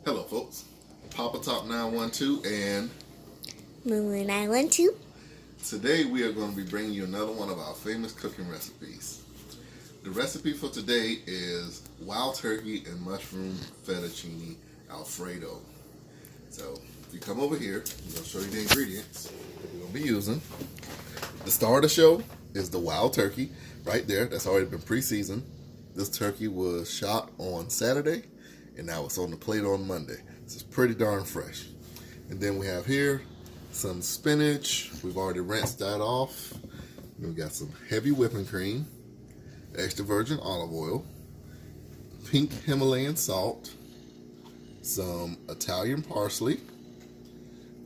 Hello folks, Papa Top 912 and Moo 912. today we are going to be bringing you another one of our famous cooking recipes. The recipe for today is wild turkey and mushroom fettuccine Alfredo. So if you come over here, I'm going to show you the ingredients that we're going to be using. The star of the show is the wild turkey right there. That's already been pre-seasoned. This turkey was shot on Saturday and now it's on the plate on Monday. So it's pretty darn fresh. And then we have here some spinach. We've already rinsed that off. Then we got some heavy whipping cream, extra virgin olive oil, pink Himalayan salt, some Italian parsley,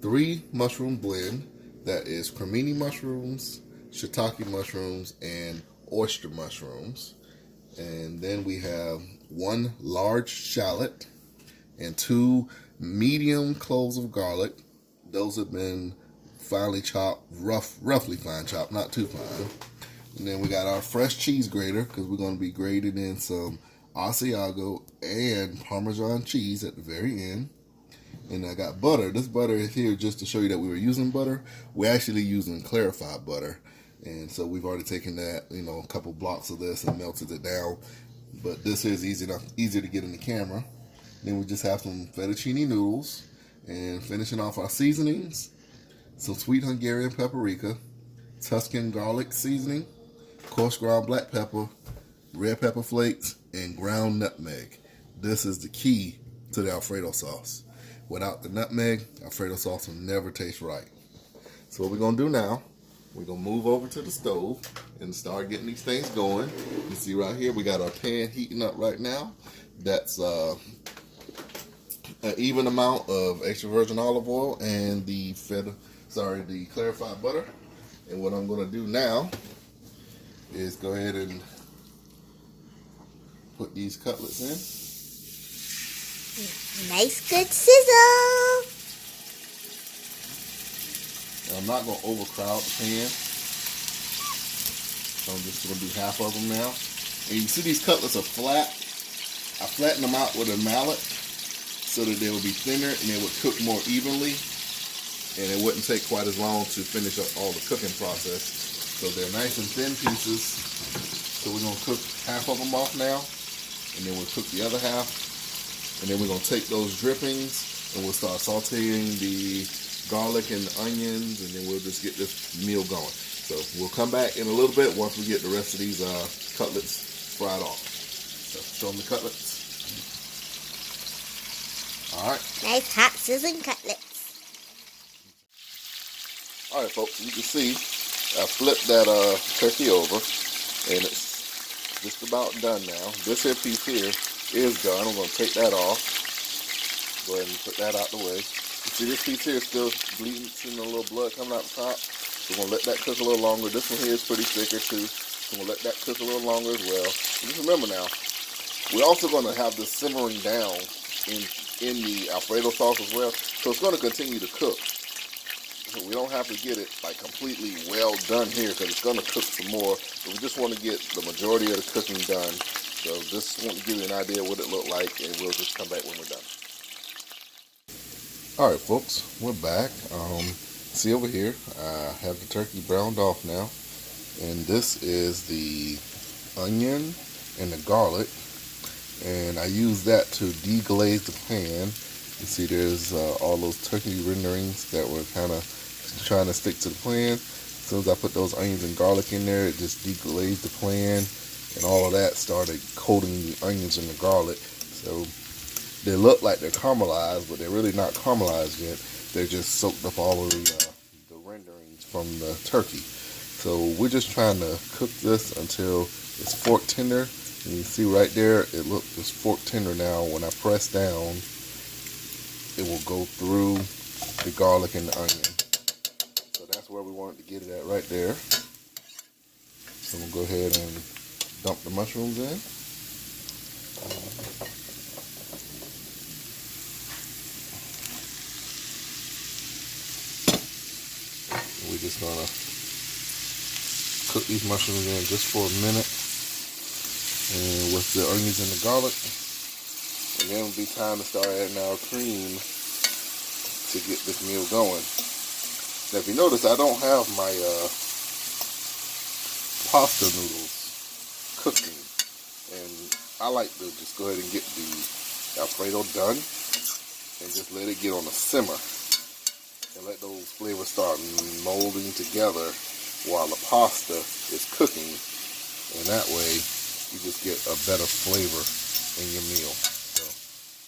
3 mushroom blend. That is cremini mushrooms, shiitake mushrooms, and oyster mushrooms. And then we have 1 large shallot and 2 medium cloves of garlic. Those have been finely chopped, roughly fine chopped, not too fine. And then we got our fresh cheese grater because we're going to be grating in some Asiago and Parmesan cheese at the very end. And I got butter. This butter is here just to show you that we were using butter. We're actually using clarified butter. And so we've already taken that, a couple blocks of this and melted it down. But this is easier to get in the camera. Then we just have some fettuccine noodles. And finishing off our seasonings, some sweet Hungarian paprika, Tuscan garlic seasoning, coarse ground black pepper, red pepper flakes, and ground nutmeg. This is the key to the Alfredo sauce. Without the nutmeg, Alfredo sauce will never taste right. So what we're going to do now, we're going to move over to the stove and start getting these things going. You see right here, we got our pan heating up right now. That's an even amount of extra virgin olive oil and the clarified butter. And what I'm going to do now is go ahead and put these cutlets in. Nice good sizzle. I'm not going to overcrowd the pan. So I'm just going to do half of them now. And you see these cutlets are flat. I flattened them out with a mallet so that they would be thinner and they would cook more evenly. And it wouldn't take quite as long to finish up all the cooking process. So they're nice and thin pieces. So we're going to cook half of them off now. And then we'll cook the other half. And then we're going to take those drippings and we'll start sauteing the garlic and the onions, and then we'll just get this meal going. So we'll come back in a little bit once we get the rest of these cutlets fried off. So show them the cutlets. Alright. Nice hot sizzling cutlets. Alright folks, you can see I flipped that turkey over and it's just about done now. This here piece here is done. I'm going to take that off. Go ahead and put that out the way. You see this piece here is still bleeding, seeing a little blood coming out the top. We're going to let that cook a little longer. This one here is pretty thicker too. So we're going to let that cook a little longer as well. And just remember now, we're also going to have this simmering down in the Alfredo sauce as well. So it's going to continue to cook. So we don't have to get it like completely well done here because it's going to cook some more. But we just want to get the majority of the cooking done. So just want to give you an idea of what it looked like, and we'll just come back when we're done. Alright folks, we're back. See over here, I have the turkey browned off now. And this is the onion and the garlic. And I use that to deglaze the pan. You see there's all those turkey renderings that were kind of trying to stick to the pan. As soon as I put those onions and garlic in there, it just deglazed the pan. And all of that started coating the onions and the garlic. So they look like they're caramelized, but they're really not caramelized yet. They're just soaked up all of the renderings from the turkey. So we're just trying to cook this until it's fork tender. And you see right there, it's fork tender now. When I press down, it will go through the garlic and the onion. So that's where we wanted to get it at right there. So we'll go ahead and dump the mushrooms in. We're just gonna cook these mushrooms in just for a minute, and with the onions and the garlic, And then it'll be time to start adding our cream to get this meal going. Now if you notice, I don't have my pasta noodles cooking. And I like to just go ahead and get the Alfredo done and just let it get on a simmer and let those flavors start molding together while the pasta is cooking, and that way you just get a better flavor in your meal. So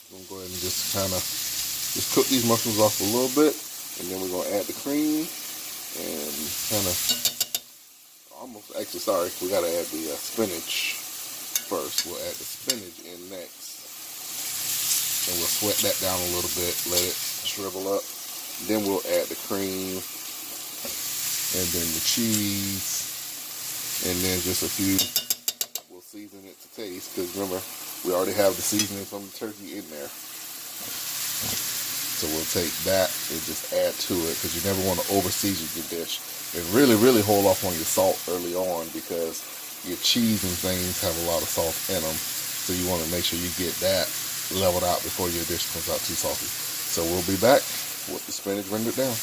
I'm going to go ahead and just kind of just cook these mushrooms off a little bit, and then we're going to add the cream and kind of we got to add the spinach first. We'll add the spinach in next, and we'll sweat that down a little bit, let it shrivel up. Then we'll add the cream, and then the cheese, and then just a few, we'll season it to taste, because remember, we already have the seasoning from the turkey in there. So we'll take that and just add to it, because you never want to over season your dish. And really, really hold off on your salt early on, because your cheese and things have a lot of salt in them. So you want to make sure you get that leveled out before your dish comes out too salty. So we'll be back with the spinach rendered down.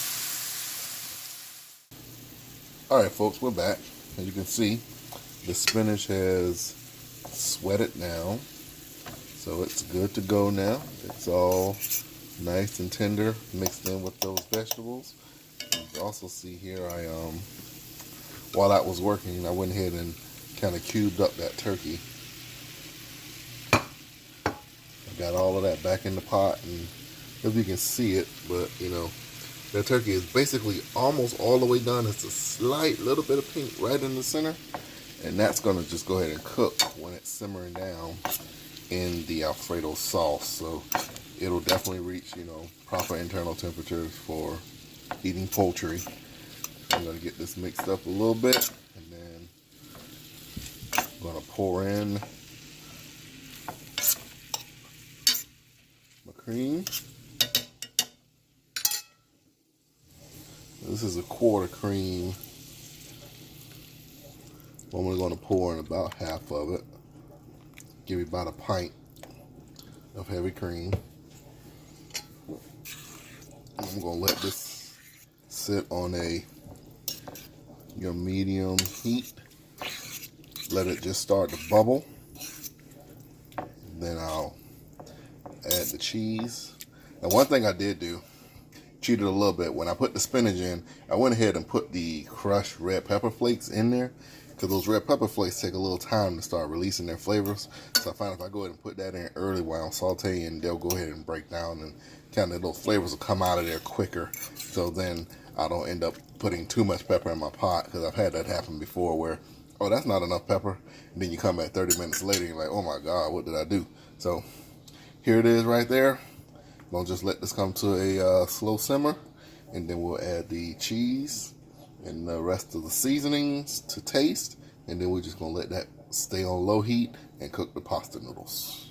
Alright folks, we're back. As you can see, the spinach has sweated now. So it's good to go now. It's all nice and tender mixed in with those vegetables. You can also see here, while that was working, I went ahead and kind of cubed up that turkey. I got all of that back in the pot, and if you can see it, but you know, that turkey is basically almost all the way done. It's a slight little bit of pink right in the center, and that's gonna just go ahead and cook when it's simmering down in the Alfredo sauce. So it'll definitely reach, you know, proper internal temperatures for eating poultry. I'm gonna get this mixed up a little bit, and then I'm gonna pour in my cream. This is a quarter cream. I'm only going to pour in about half of it. Give you about a pint of heavy cream. I'm going to let this sit on your medium heat. Let it just start to bubble. Then I'll add the cheese. And one thing I did do, cheated a little bit. When I put the spinach in, I went ahead and put the crushed red pepper flakes in there, because those red pepper flakes take a little time to start releasing their flavors. So I find if I go ahead and put that in early while I'm sauteing, they'll go ahead and break down, and kind of those flavors will come out of there quicker. So then I don't end up putting too much pepper in my pot, because I've had that happen before where, oh, that's not enough pepper. And then you come back 30 minutes later and you're like, oh my God, what did I do? So here it is right there. We'll just let this come to a slow simmer, and then we'll add the cheese and the rest of the seasonings to taste, and then we're just going to let that stay on low heat and cook the pasta noodles.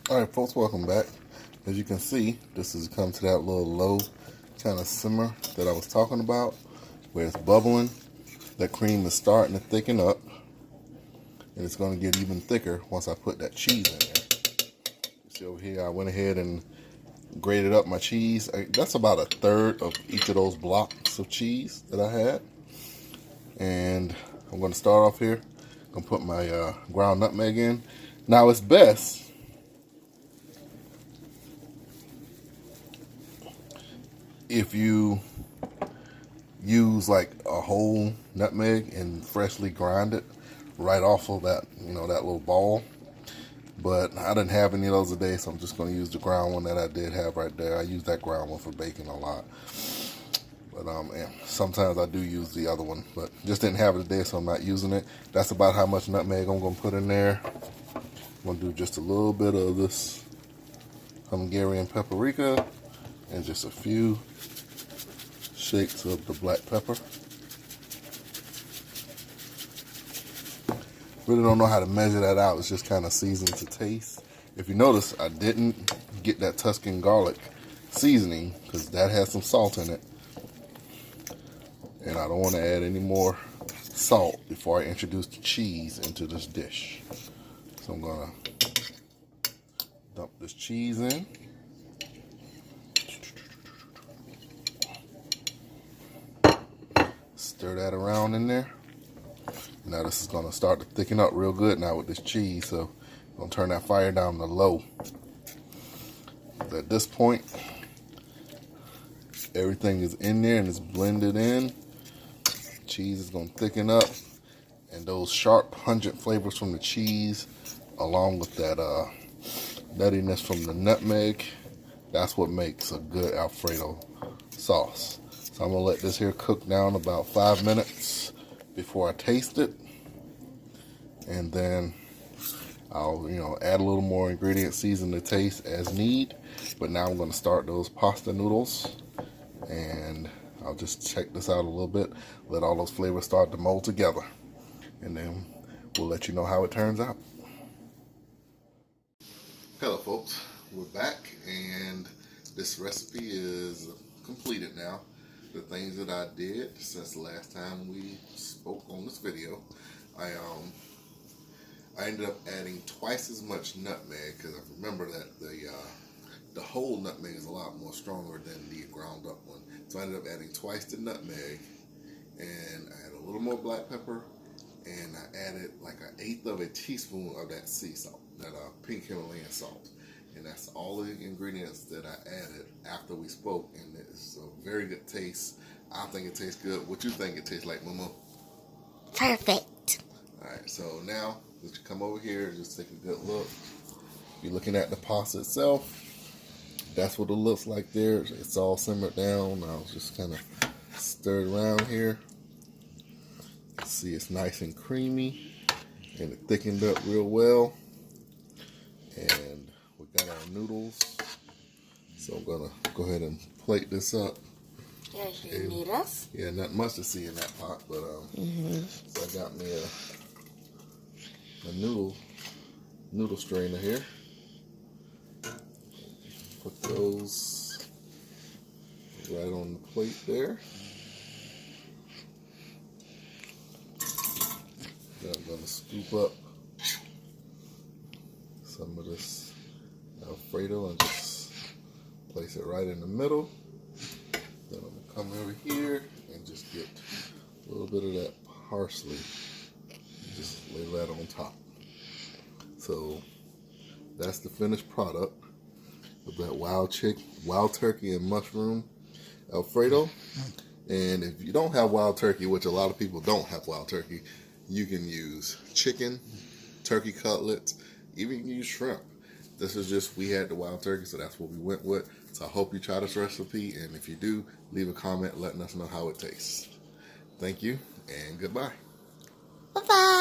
Alright folks, welcome back. As you can see, this has come to that little low kind of simmer that I was talking about, where it's bubbling. That cream is starting to thicken up, and it's going to get even thicker once I put that cheese in there. See over here, I went ahead and grated up my cheese. That's about a third of each of those blocks of cheese that I had. And I'm going to start off here. I'm going to put my ground nutmeg in. Now it's best if you use like a whole nutmeg and freshly grind it right off of that, you know, that little ball. But I didn't have any of those today, so I'm just going to use the ground one that I did have right there. I use that ground one for baking a lot. But and sometimes I do use the other one, but just didn't have it today, so I'm not using it. That's about how much nutmeg I'm going to put in there. I'm going to do just a little bit of this Hungarian paprika and just a few shakes of the black pepper. Really don't know how to measure that out. It's just kind of seasoned to taste. If you notice, I didn't get that Tuscan garlic seasoning because that has some salt in it. And I don't want to add any more salt before I introduce the cheese into this dish. So I'm gonna dump this cheese in. Stir that around in there. Now this is gonna start to thicken up real good now with this cheese, so I'm gonna turn that fire down to low. At this point, everything is in there and it's blended in. Cheese is gonna thicken up, and those sharp, pungent flavors from the cheese, along with that nuttiness from the nutmeg, that's what makes a good Alfredo sauce. So I'm gonna let this here cook down about 5 minutes before I taste it, and then I'll add a little more ingredient, season the taste as need. But now I'm gonna start those pasta noodles, and I'll just check this out a little bit, let all those flavors start to mold together, and then we'll let you know how it turns out. Hello folks, we're back, and this recipe is completed now. The things that I did since the last time we spoke on this video, I ended up adding twice as much nutmeg, because I remember that the whole nutmeg is a lot more stronger than the ground up one. So I ended up adding twice the nutmeg, and I added a little more black pepper, and I added like 1/8 of a teaspoon of that sea salt, that pink Himalayan salt. And that's all the ingredients that I added after we spoke, and it's a very good taste. I think it tastes good. What you think it tastes like, Momo? Perfect. Alright, so now let's come over here and just take a good look. You're looking at the pasta itself. That's what it looks like there. It's all simmered down. I'll just kind of stir it around here. See, it's nice and creamy, and it thickened up real well. And we got our noodles. So I'm gonna go ahead and plate this up. There's your noodles. Yeah, not much to see in that pot, but so I got me a noodle strainer here. Put those right on the plate there. Then I'm gonna scoop up some of this Alfredo and just place it right in the middle. Then I'm gonna come over here and just get a little bit of that parsley. Just lay that on top. So that's the finished product of that wild turkey and mushroom Alfredo. And if you don't have wild turkey, which a lot of people don't have wild turkey, you can use chicken, turkey cutlets, even you can use shrimp. This is just, we had the wild turkey, so that's what we went with. So I hope you try this recipe, and if you do, leave a comment letting us know how it tastes. Thank you, and goodbye. Bye-bye.